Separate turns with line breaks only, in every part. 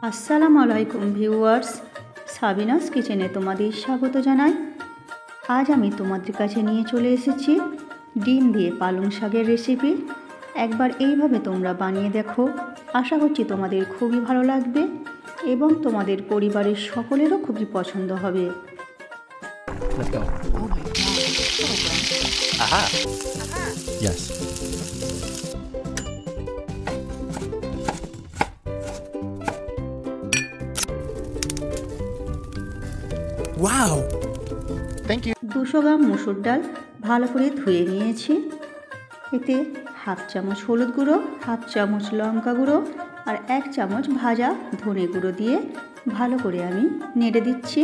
আসসালামু আলাইকুম viewers, Sabinus কিচেনে তোমাদের স্বাগত জানাই। আজ আমি তোমাদের কাছে নিয়ে চলে এসেছি ডিম দিয়ে পালং শাকের রেসিপি। একবার এইভাবে তোমরা বানিয়ে দেখো, আশা করছি তোমাদের খুবই ভালো লাগবে এবং তোমাদের পরিবারের সকলেরও খুবই পছন্দ হবে।
Let's go.
Oh my god.
Aha. Yes. Wow. Thank you.
200 গ্রাম মসুর ডাল ভালো করে ধুয়ে নিয়েছি। এতে হাফ চামচ হলুদ গুঁড়ো, হাফ চামচ লঙ্কা গুঁড়ো আর 1 চামচ ভাজা ধনে গুঁড়ো দিয়ে ভালো করে আমি নেড়ে দিচ্ছি।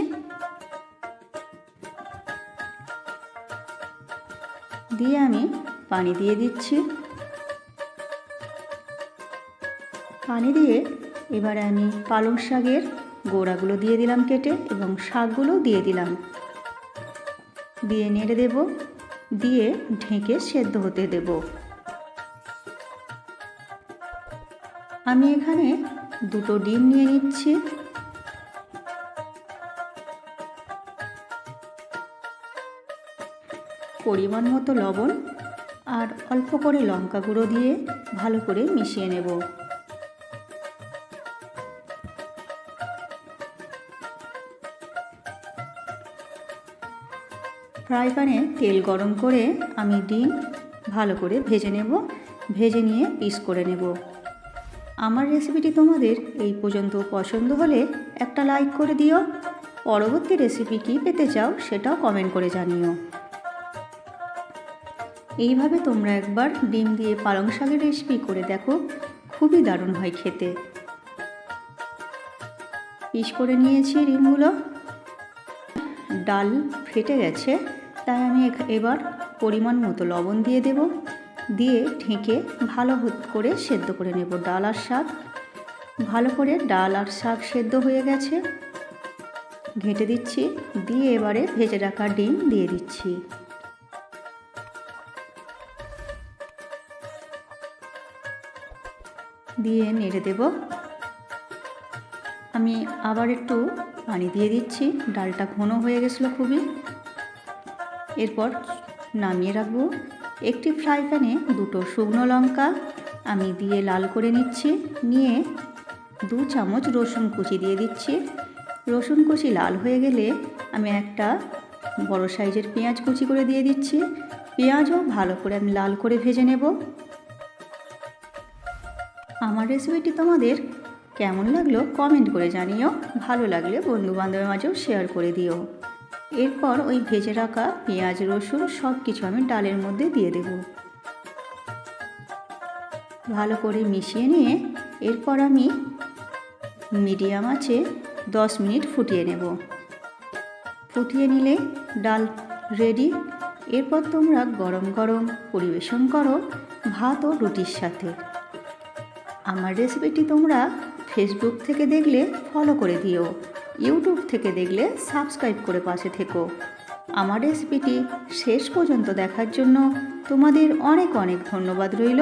দিয়ে আমি পানি দিয়ে দিচ্ছি। পানি দিয়ে এবারে আমি পালং শাকের গোড়াগুলো দিয়ে দিলাম কেটে এবং শাকগুলো দিয়ে দিলাম, দিয়ে নেড়ে দেব, দিয়ে ঢেকে সেদ্ধ হতে দেব। আমি এখানে 2টো ডিম নিয়ে নিচ্ছি। পরিমাণ মতো লবণ আর অল্প করে লঙ্কা গুঁড়ো দিয়ে ভালো করে মিশিয়ে নেব। ফ্রাই প্যানে তেল গরম করে আমি ডিম ভালো করে ভেজে নেব। ভেজে নিয়ে পিস করে নেব। আমার রেসিপিটি তোমাদের এই পর্যন্ত পছন্দ হলে একটা লাইক করে দিও। পরবর্তী রেসিপি কী পেতে চাও সেটাও কমেন্ট করে জানিও। এইভাবে তোমরা একবার ডিম দিয়ে পালং শাকের রেসিপি করে দেখো, খুবই দারুণ হয় খেতে। পিস করে নিয়েছি ডিমগুলো। ডাল ফেটে গেছে, তাই আমি এবার পরিমাণ মতো লবণ দিয়ে দেব, দিয়ে ঢেকে ভালো করে সেদ্ধ করে নেব ডাল আর শাক। ভালো করে ডাল আর শাক সেদ্ধ হয়ে গেছে, ঘেঁটে দিচ্ছি, দিয়ে এবারে ভেজে রাখা ডিম দিয়ে দিচ্ছি। দিয়ে নেড়ে দেব। আমি আবার একটু পানি দিয়ে দিচ্ছি, ডালটা ঘন হয়ে গেছিলো খুবই। এরপর নামিয়ে রাখবো। একটি ফ্রাই প্যানে 2টো শুকনো লঙ্কা আমি দিয়ে লাল করে নিচ্ছি। নিয়ে 2 চামচ রসুন কুচি দিয়ে দিচ্ছি। রসুন কুচি লাল হয়ে গেলে আমি একটা বড় সাইজের পেঁয়াজ কুচি করে দিয়ে দিচ্ছি। পেঁয়াজও ভালো করে আমি লাল করে ভেজে নেব। আমার রেসিপিটি তোমাদের কেমন লাগলো কমেন্ট করে জানিও। ভালো লাগলে বন্ধুবান্ধবের মাঝেও শেয়ার করে দিও। এরপর ওই ভেজে রাখা পেঁয়াজ রসুন সব কিছু আমি ডালের মধ্যে দিয়ে দেব। ভালো করে মিশিয়ে নিয়ে এরপর আমি মিডিয়াম আঁচে 10 মিনিট ফুটিয়ে নেব। ফুটিয়ে নিলে ডাল রেডি। এরপর তোমরা গরম গরম পরিবেশন করো ভাত ও রুটির সাথে। আমার রেসিপিটি তোমরা ফেসবুক থেকে দেখলে ফলো করে দিও, ইউটিউব থেকে দেখলে সাবস্ক্রাইব করে পাশে থেকো। আমার রেসিপিটি শেষ পর্যন্ত দেখার জন্য তোমাদের অনেক অনেক ধন্যবাদ রইল।